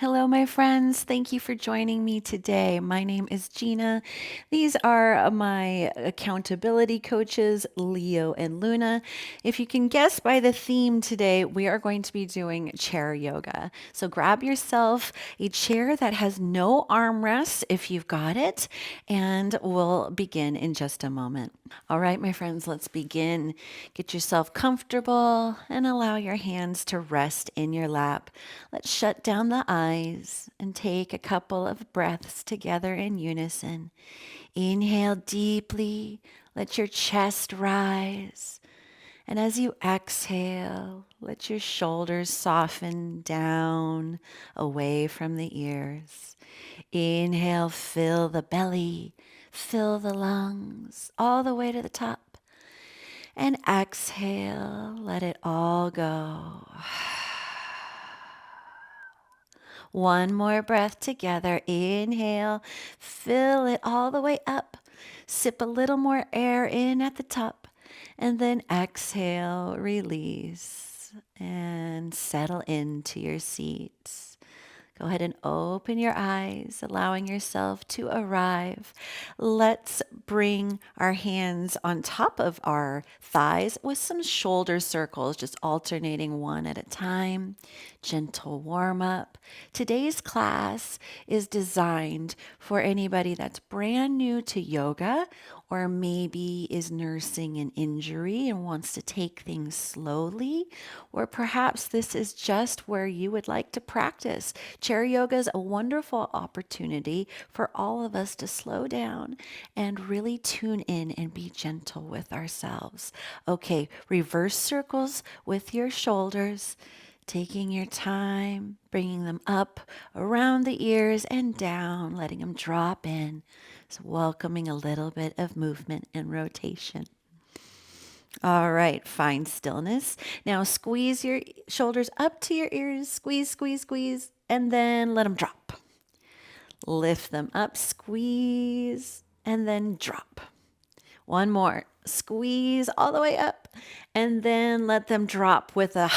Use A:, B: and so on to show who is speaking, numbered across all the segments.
A: Hello, my friends. Thank you for joining me today. My name is Gina. These are my accountability coaches, Leo and Luna. If you can guess by the theme today, we are going to be doing chair yoga. So grab yourself a chair that has no armrests if you've got it, and we'll begin in just a moment. All right, my friends, let's begin. Get yourself comfortable and allow your hands to rest in your lap. Let's shut down the eyes and take a couple of breaths together in unison. Inhale deeply, let your chest rise. And as you exhale, let your shoulders soften down away from the ears. Inhale, fill the belly, fill the lungs, all the way to the top. And exhale, let it all go. One more breath together. Inhale, fill it all the way up. Sip a little more air in at the top. And then exhale, release, and settle into your seats. Go ahead and open your eyes, allowing yourself to arrive. Let's bring our hands on top of our thighs with some shoulder circles, just alternating one at a time. Gentle warm up. Today's class is designed for anybody that's brand new to yoga or maybe is nursing an injury and wants to take things slowly, or perhaps this is just where you would like to practice. Chair yoga is a wonderful opportunity for all of us to slow down and really tune in and be gentle with ourselves. Okay, reverse circles with your shoulders, taking your time, bringing them up around the ears and down, letting them drop in. So welcoming a little bit of movement and rotation. All right, find stillness. Now squeeze your shoulders up to your ears, squeeze, squeeze, squeeze, and then let them drop. Lift them up, squeeze, and then drop. One more, squeeze all the way up, and then let them drop with a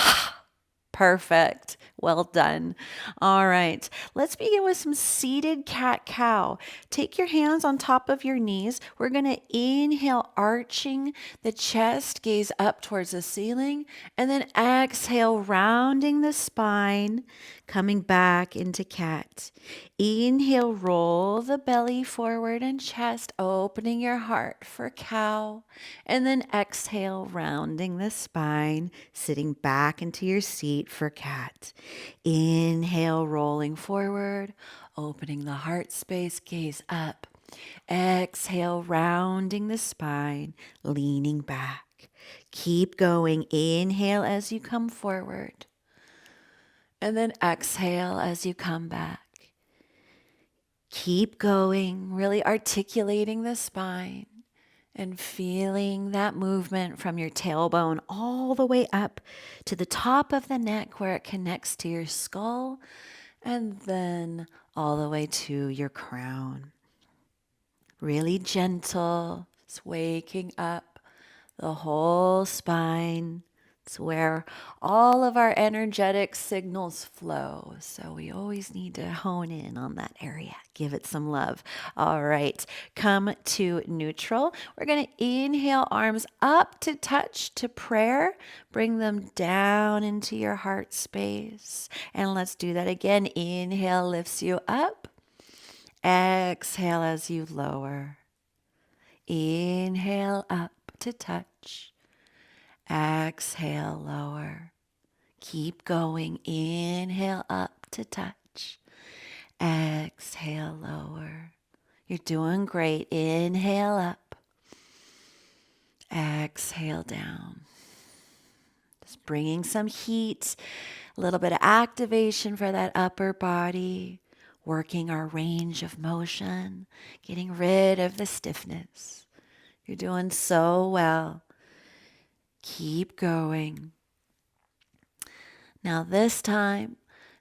A: perfect. Well done. All right. Let's begin with some seated cat-cow. Take your hands on top of your knees. We're going to inhale, arching the chest, gaze up towards the ceiling, and then exhale, rounding the spine, coming back into cat. Inhale, roll the belly forward and chest, opening your heart for cow. And then exhale, rounding the spine, sitting back into your seat for cat. Inhale, rolling forward, opening the heart space, gaze up. Exhale, rounding the spine, leaning back. Keep going. Inhale as you come forward. And then exhale as you come back. Keep going, really articulating the spine and feeling that movement from your tailbone all the way up to the top of the neck where it connects to your skull, and then all the way to your crown. Really gentle, it's waking up the whole spine. It's where all of our energetic signals flow. So we always need to hone in on that area. Give it some love. All right. Come to neutral. We're going to inhale, arms up to touch to prayer. Bring them down into your heart space. And let's do that again. Inhale lifts you up. Exhale as you lower. Inhale up to touch. Exhale, lower. Keep going. Inhale up to touch. Exhale, lower. You're doing great. Inhale up. Exhale down. Just bringing some heat, a little bit of activation for that upper body, working our range of motion, getting rid of the stiffness. You're doing so well. Keep going. Now this time,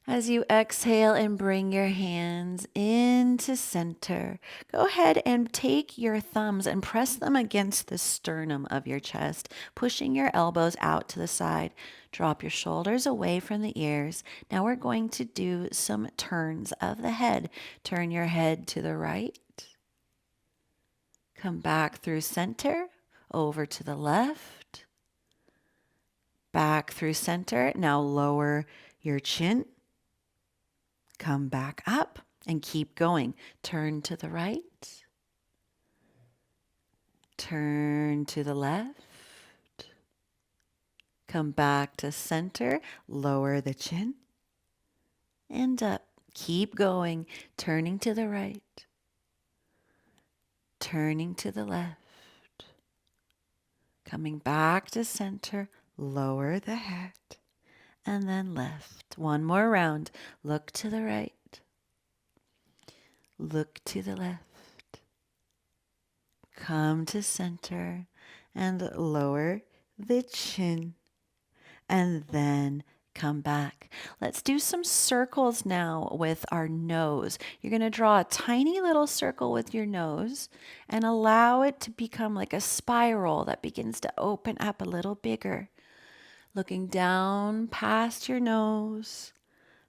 A: As you exhale and bring your hands into center, go ahead and take your thumbs and press them against the sternum of your chest, pushing your elbows out to the side. Drop your shoulders away from the ears. Now we're going to do some turns of the head. Turn your head to the right. Come back through center, over to the left. Back through center. Now lower your chin. Come back up and keep going. Turn to the right. Turn to the left. Come back to center. Lower the chin. And up. Keep going. Turning to the right. Turning to the left. Coming back to center. Lower the head. And then left. One more round. Look to the right. Look to the left. Come to center and lower the chin. And then come back. Let's do some circles now with our nose. You're going to draw a tiny little circle with your nose and allow it to become like a spiral that begins to open up a little bigger. Looking down past your nose.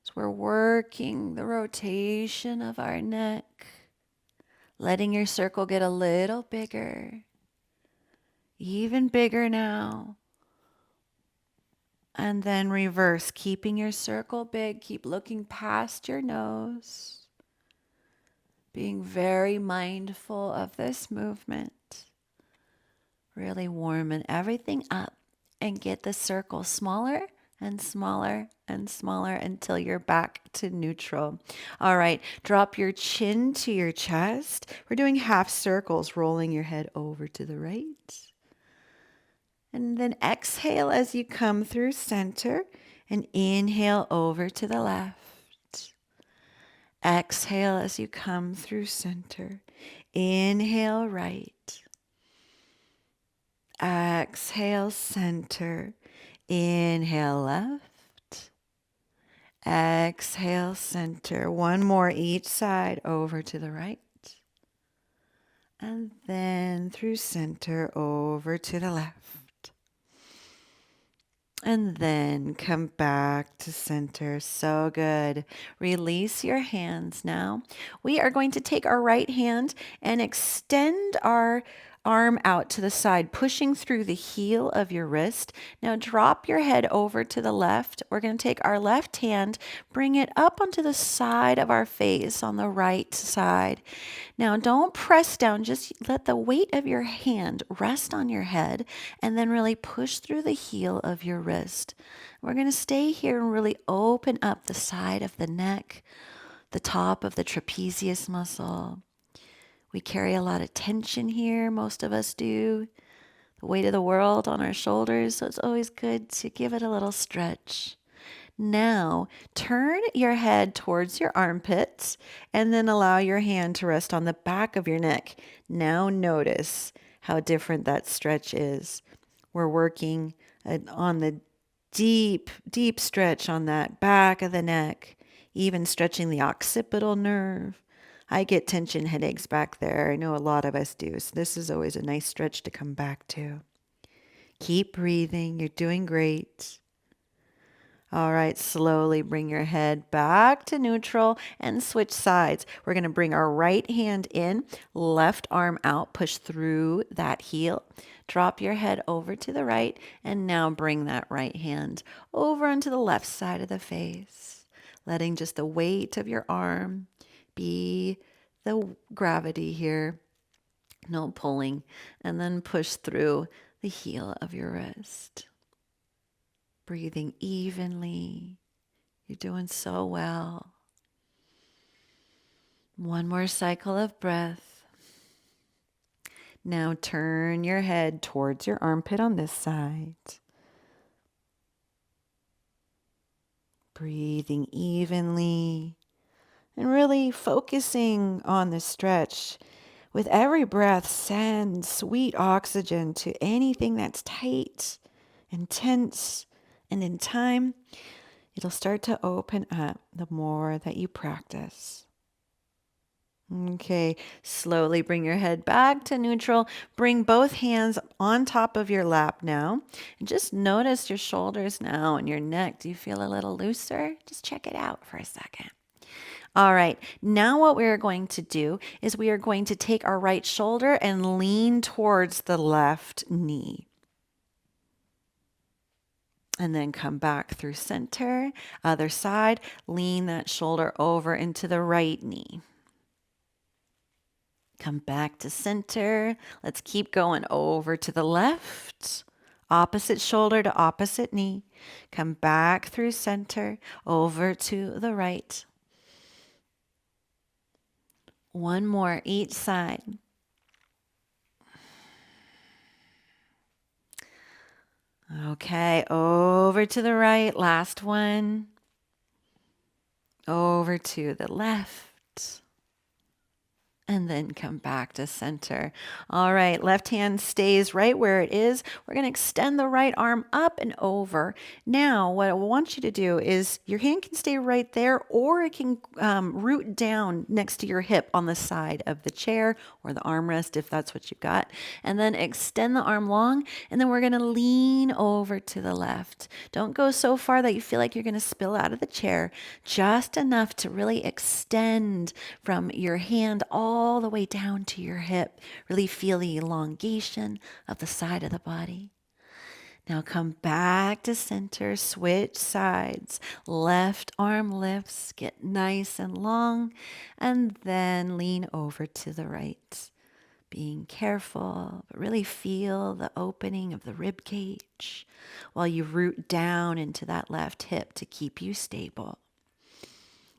A: So we're working the rotation of our neck, letting your circle get a little bigger, even bigger now. And then reverse, keeping your circle big. Keep looking past your nose, being very mindful of this movement. Really warming everything up and get the circle smaller and smaller and smaller until you're back to neutral. All right, drop your chin to your chest. We're doing half circles, rolling your head over to the right. And then exhale as you come through center and inhale over to the left. Exhale as you come through center. Inhale right. Exhale center. Inhale left. Exhale center. One more each side over to the right. And then through center over to the left. And then come back to center. So good. Release your hands now. We are going to take our right hand and extend our arm out to the side, pushing through the heel of your wrist. Now drop your head over to the left. We're going to take our left hand, bring it up onto the side of our face on the right side. Now don't press down, just let the weight of your hand rest on your head and then really push through the heel of your wrist. We're going to stay here and really open up the side of the neck, the top of the trapezius muscle. We carry a lot of tension here, most of us do. The weight of the world on our shoulders, so it's always good to give it a little stretch. Now, turn your head towards your armpits and then allow your hand to rest on the back of your neck. Now notice how different that stretch is. We're working on the deep, deep stretch on that back of the neck, even stretching the occipital nerve. I get tension headaches back there. I know a lot of us do. So this is always a nice stretch to come back to. Keep breathing. You're doing great. All right, slowly bring your head back to neutral and switch sides. We're going to bring our right hand in, left arm out, push through that heel. Drop your head over to the right, and now bring that right hand over onto the left side of the face, letting just the weight of your arm be the gravity here. No pulling, and then push through the heel of your wrist. Breathing evenly. You're doing so well. One more cycle of breath. Now turn your head towards your armpit on this side. Breathing evenly and really focusing on the stretch. With every breath, send sweet oxygen to anything that's tight and tense. And in time, It'll start to open up the more that you practice. Okay, slowly bring your head back to neutral. Bring both hands on top of your lap now. And just notice your shoulders now and your neck. Do you feel a little looser? Just check it out for a second. All right, now what we're going to do is we are going to take our right shoulder and lean towards the left knee. And then come back through center. Other side, lean that shoulder over into the right knee. Come back to center. Let's keep going over to the left. Opposite shoulder to opposite knee. Come back through center, over to the right. One more each side. Okay, over to the right. Last one. Over to the left. And then come back to center. All right, left hand stays right where it is. We're going to extend the right arm up and over. Now, what I want you to do is your hand can stay right there, or it can root down next to your hip on the side of the chair or the armrest if that's what you've got. And then extend the arm long, and then we're going to lean over to the left. Don't go so far that you feel like you're going to spill out of the chair, just enough to really extend from your hand all the way down to your hip. Really feel the elongation of the side of the body. Now come back to center, switch sides. Left arm lifts, get nice and long, and then lean over to the right. Being careful, but really feel the opening of the rib cage while you root down into that left hip to keep you stable.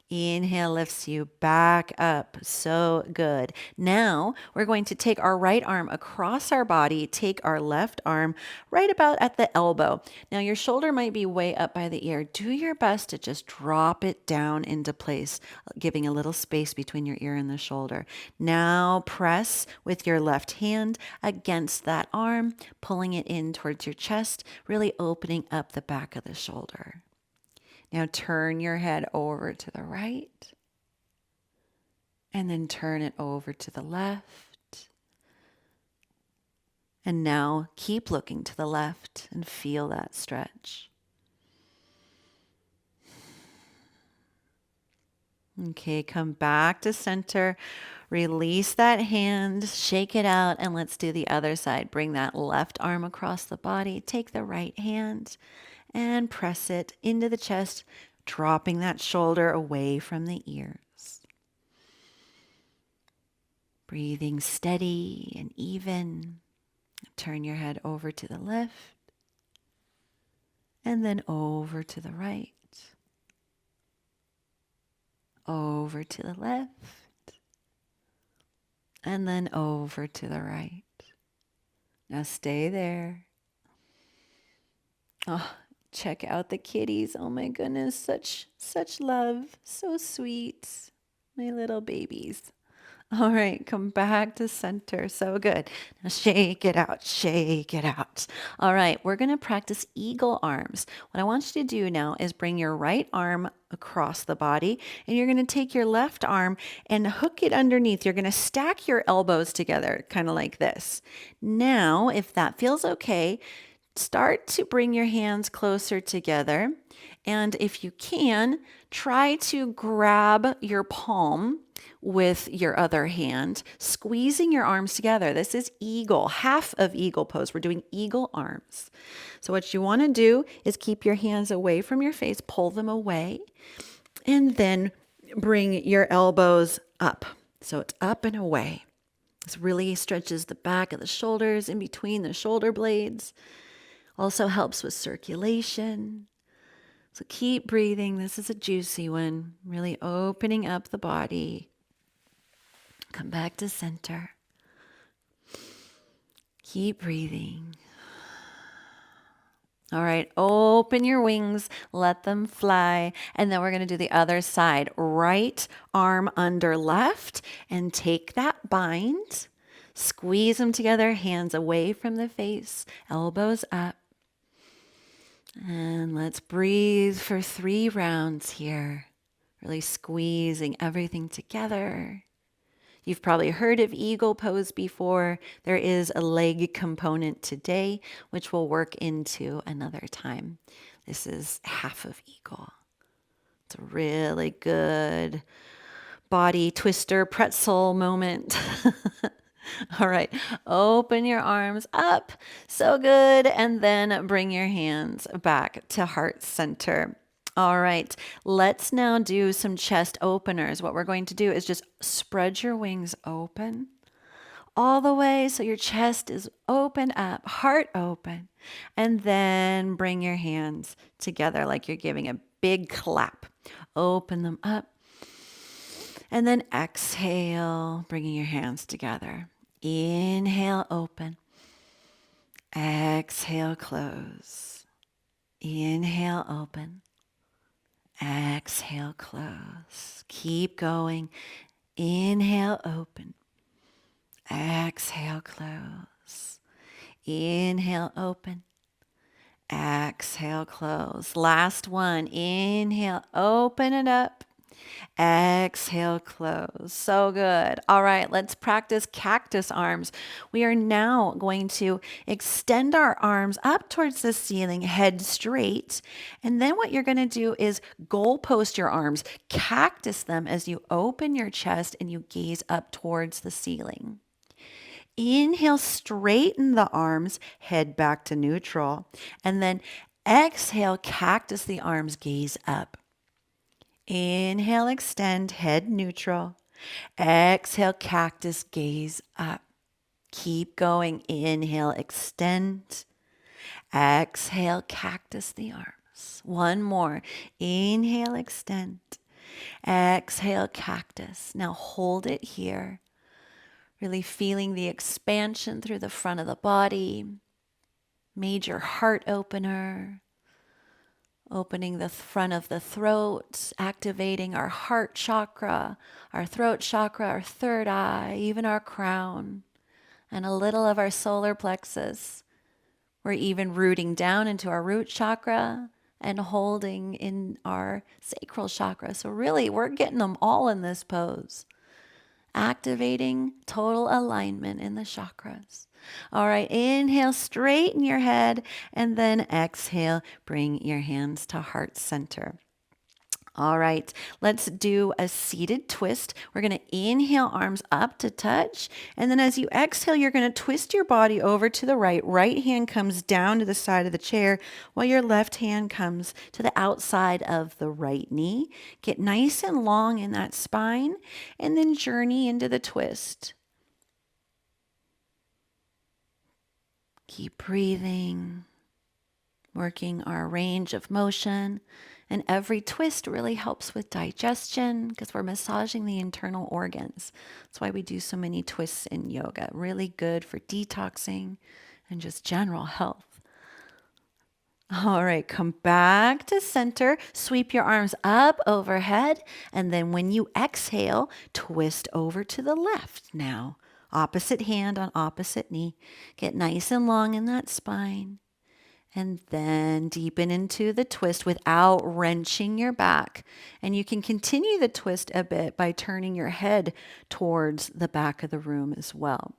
A: Inhale lifts you back up. So good. Now we're going to take our right arm across our body, take our left arm right about at the elbow. Now your shoulder might be way up by the ear. Do your best to just drop it down into place, giving a little space between your ear and the shoulder. Now press with your left hand against that arm, pulling it in towards your chest, really opening up the back of the shoulder. Now turn your head over to the right, and then turn it over to the left. And now keep looking to the left and feel that stretch. Okay, come back to center. Release that hand, shake it out, and let's do the other side. Bring that left arm across the body. Take the right hand and press it into the chest, dropping that shoulder away from the ears. Breathing steady and even. Turn your head over to the left and then over to the right. Over to the left and then over to the right. Now stay there. Oh, check out the kitties. Oh my goodness, such love. So sweet. My little babies. All right, come back to center. So good. Now shake it out, shake it out. All right, we're going to practice eagle arms. What I want you to do now is bring your right arm across the body, and you're going to take your left arm and hook it underneath. You're going to stack your elbows together, kind of like this. Now, if that feels okay, start to bring your hands closer together. And if you can, try to grab your palm with your other hand, squeezing your arms together. This is eagle, half of eagle pose. We're doing eagle arms. So what you want to do is keep your hands away from your face, pull them away, and then bring your elbows up. So it's up and away. This really stretches the back of the shoulders in between the shoulder blades. Also helps with circulation. So keep breathing. This is a juicy one. Really opening up the body. Come back to center. Keep breathing. All right, open your wings, let them fly. And then we're going to do the other side. Right arm under left and take that bind. Squeeze them together, hands away from the face, elbows up. And let's breathe for 3 rounds here. Really squeezing everything together. You've probably heard of eagle pose before. There is a leg component today, which we'll work into another time. This is half of eagle. It's a really good body twister pretzel moment. All right, open your arms up. So good. And then bring your hands back to heart center. All right, let's now do some chest openers. What we're going to do is just spread your wings open all the way so your chest is open up, heart open. And then bring your hands together like you're giving a big clap. Open them up. And then exhale, bringing your hands together. Inhale, open. Exhale, close. Inhale, open. Exhale, close. Keep going. Inhale, open. Exhale, close. Inhale, open. Exhale, close. Last one. Inhale, open it up. Exhale, close. So good. All right, let's practice cactus arms. We are now going to extend our arms up towards the ceiling, head straight. And then what you're going to do is goalpost your arms, cactus them as you open your chest and you gaze up towards the ceiling. Inhale, straighten the arms, head back to neutral. And then exhale, cactus the arms, gaze up. Inhale, extend, head neutral. Exhale, cactus, gaze up. Keep going. Inhale, extend. Exhale, cactus the arms. One more. Inhale, extend. Exhale, cactus. Now hold it here. Really feeling the expansion through the front of the body. Major heart opener. Opening the front of the throat, activating our heart chakra, our throat chakra, our third eye, even our crown, and a little of our solar plexus. We're even rooting down into our root chakra and holding in our sacral chakra. So really, we're getting them all in this pose. Activating total alignment in the chakras. All right, inhale, straighten your head, and then exhale, bring your hands to heart center. All right, let's do a seated twist. We're going to inhale, arms up to touch. And then as you exhale, you're going to twist your body over to the right. Right hand comes down to the side of the chair while your left hand comes to the outside of the right knee. Get nice and long in that spine and then journey into the twist. Keep breathing, working our range of motion. And every twist really helps with digestion because we're massaging the internal organs. That's why we do so many twists in yoga. Really good for detoxing and just general health. All right, come back to center. Sweep your arms up overhead. And then when you exhale, twist over to the left now. Opposite hand on opposite knee. Get nice and long in that spine. And then deepen into the twist without wrenching your back. And you can continue the twist a bit by turning your head towards the back of the room as well.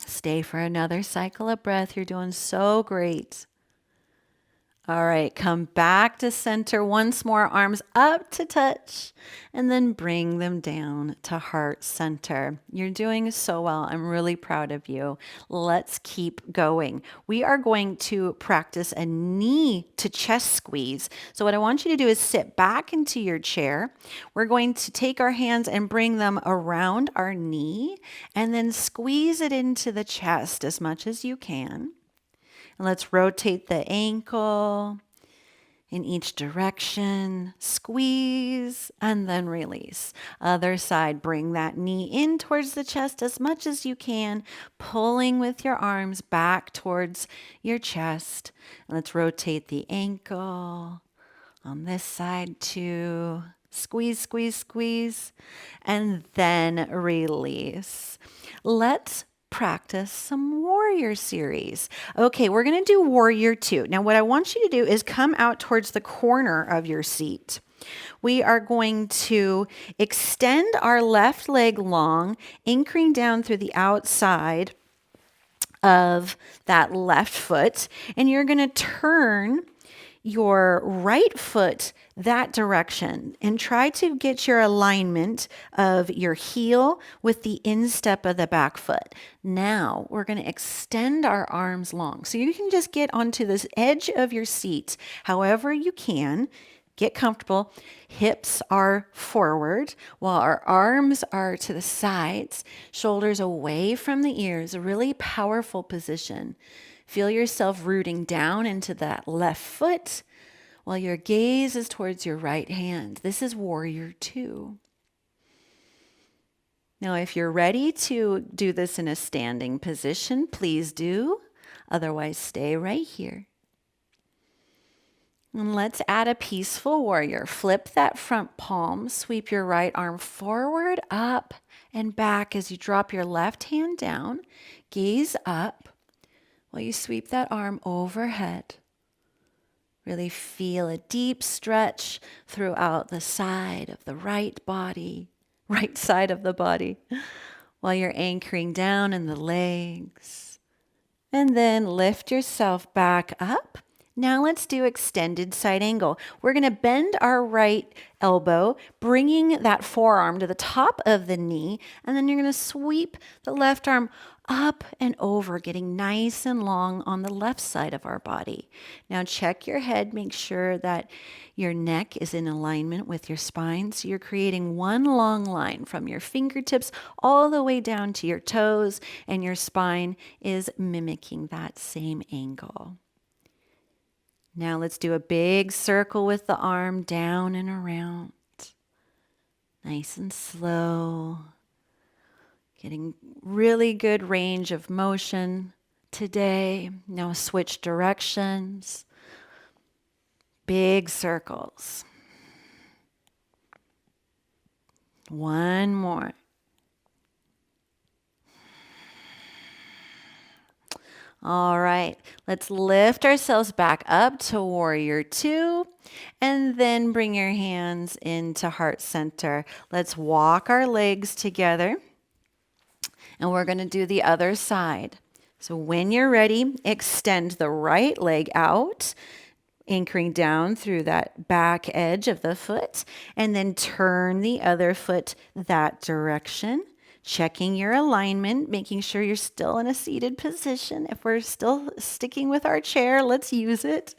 A: Stay for another cycle of breath. You're doing so great. All right, come back to center once more, arms up to touch, and then bring them down to heart center. You're doing so well. I'm really proud of you. Let's keep going. We are going to practice a knee to chest squeeze. So what I want you to do is sit back into your chair. We're going to take our hands and bring them around our knee and then squeeze it into the chest as much as you can. And let's rotate the ankle in each direction, squeeze, and then release. Other side, bring that knee in towards the chest as much as you can, pulling with your arms back towards your chest. Let's rotate the ankle on this side too. Squeeze, squeeze, squeeze, and then release. Let's practice some warrior series. Okay, we're going to do warrior 2. Now, what I want you to do is come out towards the corner of your seat. We are going to extend our left leg long, anchoring down through the outside of that left foot, and you're going to turn your right foot that direction and try to get your alignment of your heel with the instep of the back foot. Now we're going to extend our arms long. So you can just get onto this edge of your seat however you can. Get comfortable. Hips are forward while our arms are to the sides, shoulders away from the ears. A really powerful position. Feel yourself rooting down into that left foot while your gaze is towards your right hand. This is warrior 2. Now, if you're ready to do this in a standing position, please do. Otherwise, stay right here. And let's add a peaceful warrior. Flip that front palm, sweep your right arm forward, up, and back as you drop your left hand down. Gaze up while you sweep that arm overhead. Really feel a deep stretch throughout the side of the right side of the body, while you're anchoring down in the legs. And then lift yourself back up. Now let's do extended side angle. We're going to bend our right elbow, bringing that forearm to the top of the knee, and then you're going to sweep the left arm up and over, getting nice and long on the left side of our body. Now check your head, make sure that your neck is in alignment with your spine. So you're creating one long line from your fingertips all the way down to your toes, and your spine is mimicking that same angle. Now let's do a big circle with the arm down and around. Nice and slow. Getting really good range of motion today. Now switch directions. Big circles. One more. All right, let's lift ourselves back up to warrior 2 and then bring your hands into heart center. Let's walk our legs together and we're going to do the other side. So when you're ready, extend the right leg out, anchoring down through that back edge of the foot, and then turn the other foot that direction. Checking your alignment, making sure you're still in a seated position. If we're still sticking with our chair, let's use it.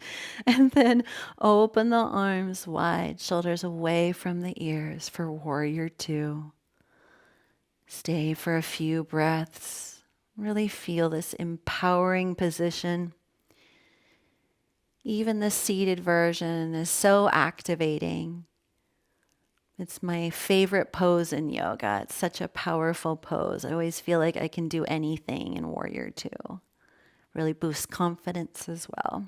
A: And then open the arms wide, shoulders away from the ears for warrior 2. Stay for a few breaths. Really feel this empowering position. Even the seated version is so activating. It's my favorite pose in yoga. It's such a powerful pose. I always feel like I can do anything in warrior 2. Really boosts confidence as well.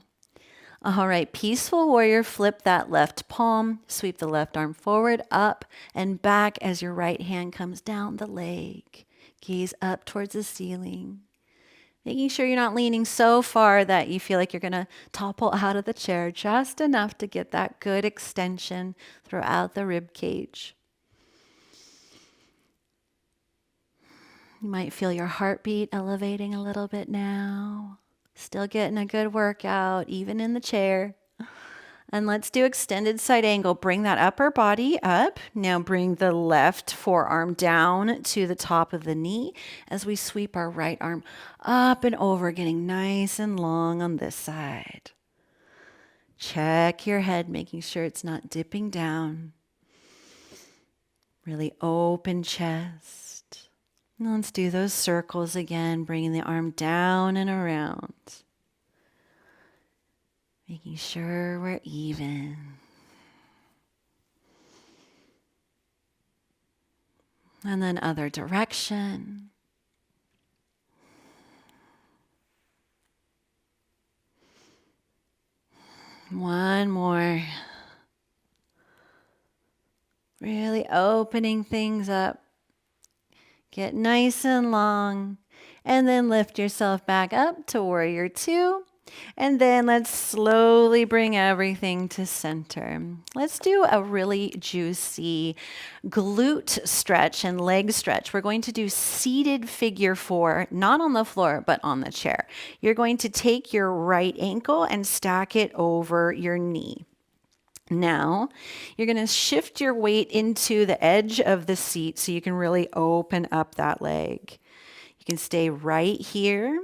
A: All right, peaceful warrior, flip that left palm, sweep the left arm forward, up and back as your right hand comes down the leg. Gaze up towards the ceiling. Making sure you're not leaning so far that you feel like you're going to topple out of the chair, just enough to get that good extension throughout the rib cage. You might feel your heartbeat elevating a little bit now. Still getting a good workout, even in the chair. And let's do extended side angle. Bring that upper body up. Now bring the left forearm down to the top of the knee as we sweep our right arm up and over, getting nice and long on this side. Check your head, making sure it's not dipping down. Really open chest. And let's do those circles again, bringing the arm down and around. Making sure we're even. And then other direction. One more. Really opening things up. Get nice and long. And then lift yourself back up to warrior two. And then let's slowly bring everything to center. Let's do a really juicy glute stretch and leg stretch. We're going to do seated figure four, not on the floor, but on the chair. You're going to take your right ankle and stack it over your knee. Now, you're going to shift your weight into the edge of the seat so you can really open up that leg. You can stay right here,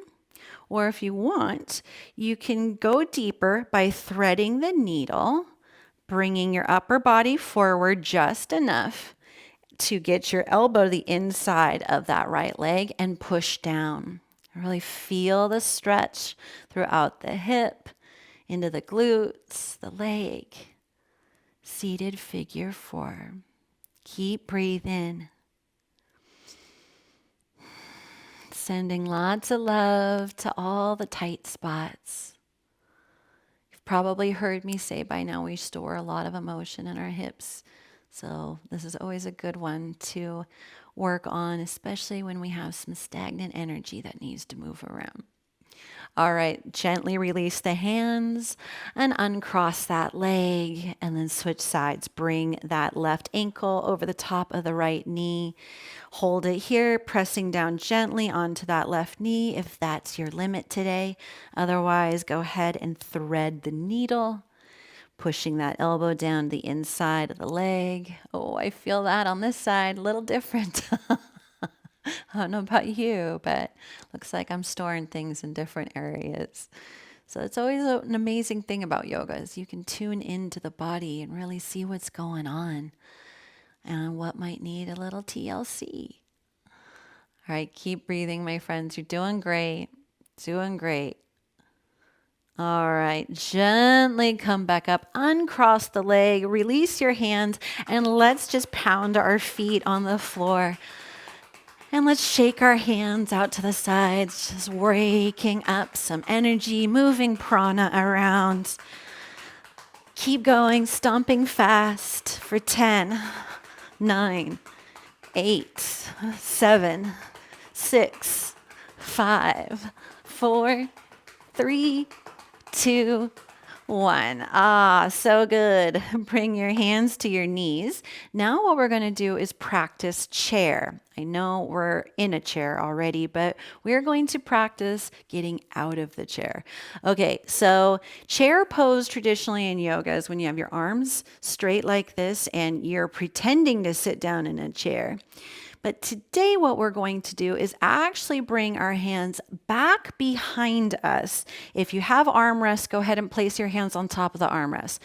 A: or if you want, you can go deeper by threading the needle, bringing your upper body forward just enough to get your elbow to the inside of that right leg and push down. Really feel the stretch throughout the hip, into the glutes, the leg. Seated figure four. Keep breathing. Sending lots of love to all the tight spots. You've probably heard me say by now we store a lot of emotion in our hips. So this is always a good one to work on, especially when we have some stagnant energy that needs to move around. All right, gently release the hands and uncross that leg and then switch sides. Bring that left ankle over the top of the right knee. Hold it here, pressing down gently onto that left knee if that's your limit today. Otherwise, go ahead and thread the needle, pushing that elbow down the inside of the leg. Oh, I feel that on this side, a little different. I don't know about you, but looks like I'm storing things in different areas. So it's always an amazing thing about yoga is you can tune into the body and really see what's going on and what might need a little TLC. All right, keep breathing, my friends. You're doing great. Doing great. All right, gently come back up, uncross the leg, release your hands, and let's just pound our feet on the floor. And let's shake our hands out to the sides, just waking up some energy, moving prana around. Keep going, stomping fast for 10, 9, 8, 7, 6, 5, 4, 3, 2, 1. Ah, so good. Bring your hands to your knees. Now what we're going to do is practice chair. I know we're in a chair already, but we're going to practice getting out of the chair. Okay, so chair pose traditionally in yoga is when you have your arms straight like this and you're pretending to sit down in a chair. But today what we're going to do is actually bring our hands back behind us. If you have armrests, go ahead and place your hands on top of the armrest.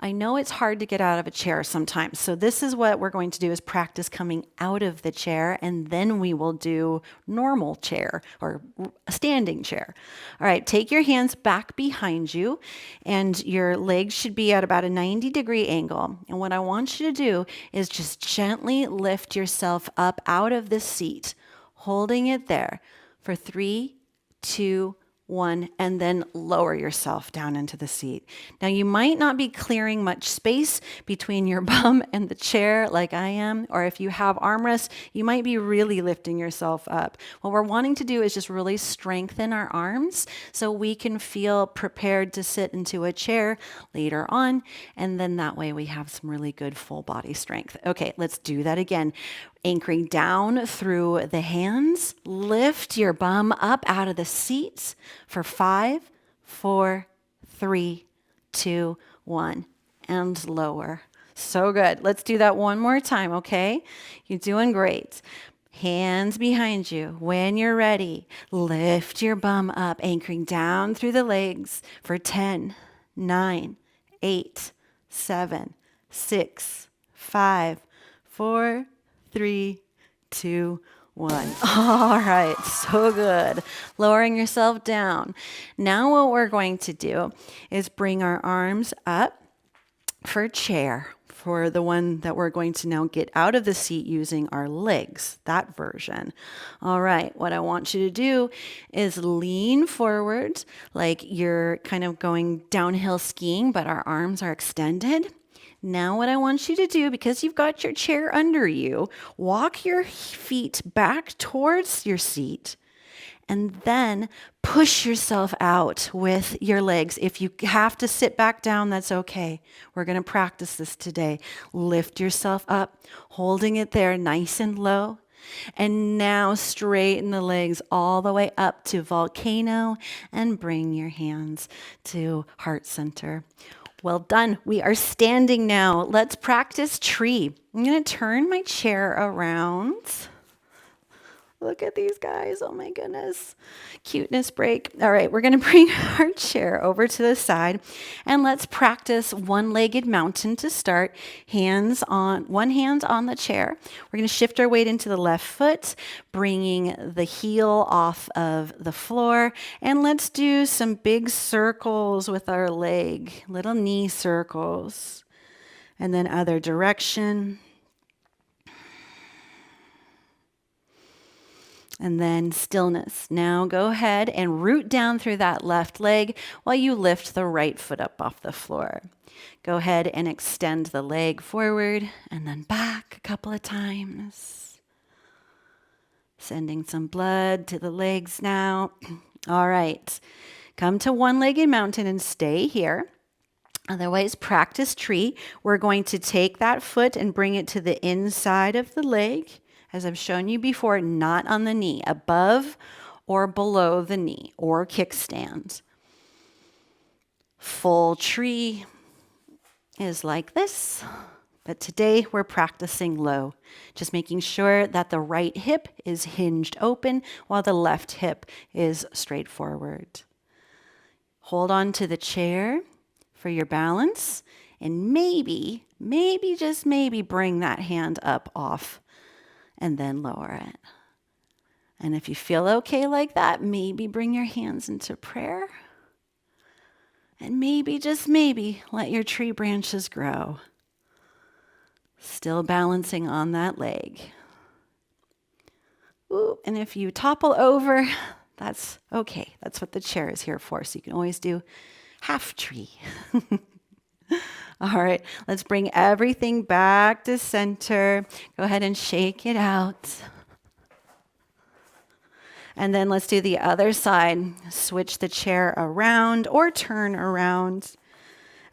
A: I know it's hard to get out of a chair sometimes. So this is what we're going to do is practice coming out of the chair, and then we will do normal chair or standing chair. All right, take your hands back behind you and your legs should be at about a 90-degree angle. And what I want you to do is just gently lift yourself up out of the seat, holding it there for 3, 2, 1, and then lower yourself down into the seat. Now, you might not be clearing much space between your bum and the chair like I am, or if you have armrests, you might be really lifting yourself up. What we're wanting to do is just really strengthen our arms so we can feel prepared to sit into a chair later on, and then that way we have some really good full body strength. Okay, let's do that again. Anchoring down through the hands, lift your bum up out of the seats for 5, 4, 3, 2, 1, and lower. So good. Let's do that one more time, okay? You're doing great. Hands behind you. When you're ready, lift your bum up, anchoring down through the legs for 10, 9, 8, 7, 6, 5, 4, 3, 2, 1. All right, so good. Lowering yourself down. Now what we're going to do is bring our arms up for chair, for the one that we're going to now get out of the seat using our legs, that version. All right, what I want you to do is lean forward like you're kind of going downhill skiing, but our arms are extended. Now what I want you to do, because you've got your chair under you, walk your feet back towards your seat and then push yourself out with your legs. If you have to sit back down, that's okay. We're going to practice this today. Lift yourself up, holding it there nice and low. And now straighten the legs all the way up to volcano and bring your hands to heart center. Well done. We are standing now. Let's practice tree. I'm going to turn my chair around. Look at these guys. Oh my goodness. Cuteness break. All right, we're going to bring our chair over to the side and let's practice one-legged mountain to start. One hand on the chair. We're going to shift our weight into the left foot, bringing the heel off of the floor. And let's do some big circles with our leg, little knee circles. And then other direction. And then stillness. Now go ahead and root down through that left leg while you lift the right foot up off the floor. Go ahead and extend the leg forward and then back a couple of times. Sending some blood to the legs now. All right. Come to one-legged mountain and stay here. Otherwise, practice tree. We're going to take that foot and bring it to the inside of the leg. As I've shown you before, not on the knee, above or below the knee, or kickstand. Full tree is like this, but today we're practicing low, just making sure that the right hip is hinged open while the left hip is straight forward. Hold on to the chair for your balance, and maybe, just maybe bring that hand up off and then lower it. And if you feel okay like that, maybe bring your hands into prayer. And maybe, just maybe, let your tree branches grow. Still balancing on that leg. Ooh, and if you topple over, that's okay. That's what the chair is here for. So you can always do half tree. All right, let's bring everything back to center. Go ahead and shake it out. And then let's do the other side. Switch the chair around or turn around.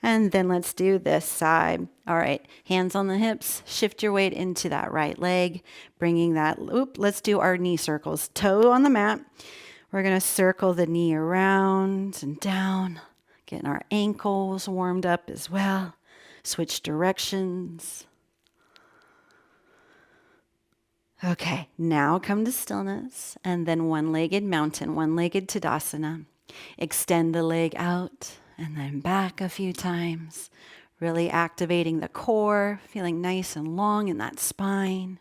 A: And then let's do this side. All right, hands on the hips. Shift your weight into that right leg, bringing that, let's do our knee circles. Toe on the mat. We're going to circle the knee around and down, getting our ankles warmed up as well. Switch directions. Okay, now come to stillness and then one-legged mountain, one-legged Tadasana. Extend the leg out and then back a few times, really activating the core, feeling nice and long in that spine.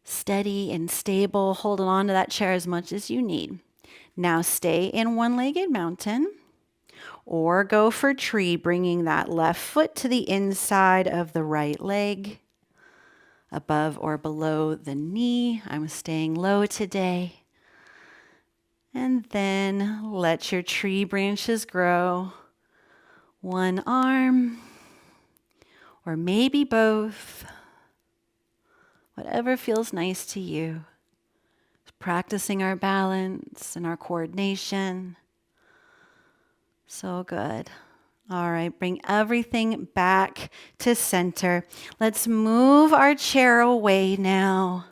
A: Steady and stable, holding on to that chair as much as you need. Now stay in one-legged mountain. Or go for tree, bringing that left foot to the inside of the right leg, above or below the knee. I'm staying low today. And then let your tree branches grow. One arm, or maybe both. Whatever feels nice to you. Practicing our balance and our coordination. So good. All right, bring everything back to center. Let's move our chair away now.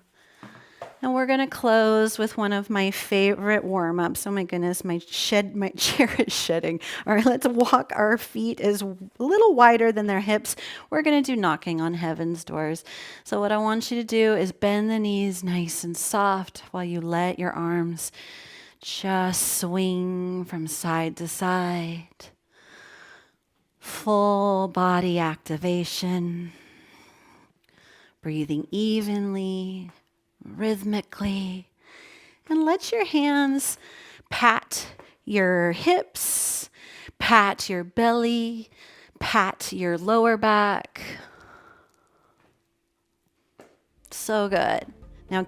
A: And we're going to close with one of my favorite warm-ups. Oh my goodness, my chair is shedding. All right, let's walk our feet as a little wider than their hips. We're going to do knocking on heaven's doors. So what I want you to do is bend the knees nice and soft while you let your arms just swing from side to side. Full body activation. Breathing evenly, rhythmically. And let your hands pat your hips, pat your belly, pat your lower back. So good. Now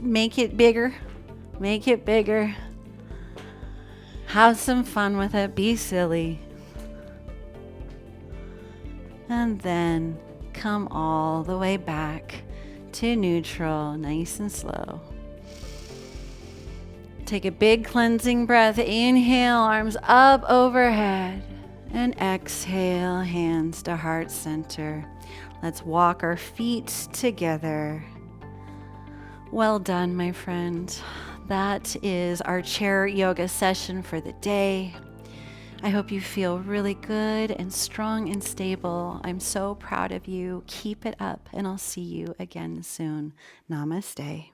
A: make it bigger. Make it bigger. Have some fun with it. Be silly. And then come all the way back to neutral, nice and slow. Take a big cleansing breath. Inhale, arms up overhead. And exhale, hands to heart center. Let's walk our feet together. Well done, my friend. That is our chair yoga session for the day. I hope you feel really good and strong and stable. I'm so proud of you. Keep it up, and I'll see you again soon. Namaste.